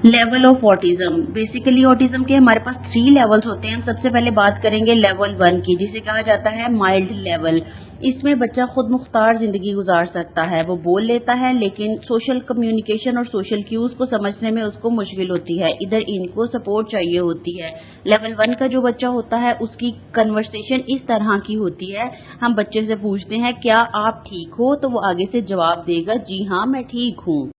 Level of autism. Basically autism के हमारे पास 3 levels होते हैं। हम सबसे पहले बात करेंगे लेवल 1 की, जिसे कहा जाता है माइल्ड लेवल। इसमें बच्चा खुद मुख्तार जिंदगी गुजार सकता है, वो बोल लेता है, लेकिन सोशल कम्युनिकेशन और सोशल क्यूज को समझने में उसको मुश्किल होती है। इधर इनको सपोर्ट चाहिए होती है। लेवल 1 का जो बच्चा होता है उसकी कन्वर्सेशन इस तरह की होती है, हम बच्चे से पूछते हैं क्या आप ठीक हो, तो वो आगे से जवाब देगा जी हाँ मैं ठीक हूँ।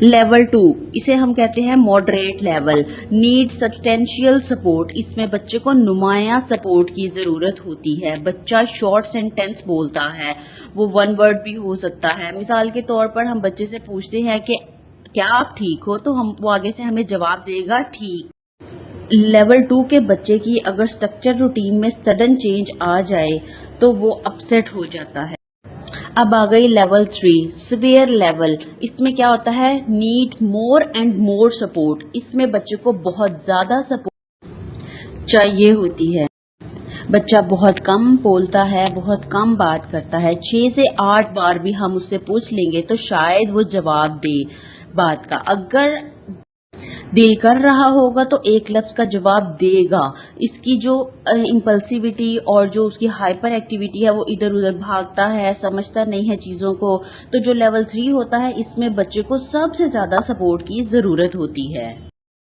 लेवल 2, इसे हम कहते हैं moderate level. Need substantial support. इसमें बच्चे को नुमाया सपोर्ट की ज़रूरत होती है। बच्चा शॉर्ट सेंटेंस बोलता है, वो 1 वर्ड भी हो सकता है। मिसाल के तौर पर हम बच्चे से पूछते हैं कि क्या आप ठीक हो, तो हम वो आगे से हमें जवाब देगा ठीक। लेवल 2 के बच्चे की अगर स्ट्रक्चर रूटीन में सडन चेंज आ जाए तो वो अपसेट हो जाता है। अब आ गई लेवल 3, सिवियर लेवल। इसमें क्या होता है, need more and more support. इसमें बच्चे को बहुत ज़्यादा सपोर्ट चाहिए होती है। बच्चा बहुत कम बोलता है, बहुत कम बात करता है। 6 से 8 बार भी हम उससे पूछ लेंगे तो शायद वो जवाब दे बात का। अगर दिल कर रहा होगा तो एक लफ्ज़ का जवाब देगा। इसकी जो इम्पल्सिविटी और जो उसकी हाइपर एक्टिविटी है, वो इधर उधर भागता है, समझता नहीं है चीज़ों को। तो जो लेवल 3 होता है, इसमें बच्चे को सबसे ज़्यादा सपोर्ट की ज़रूरत होती है।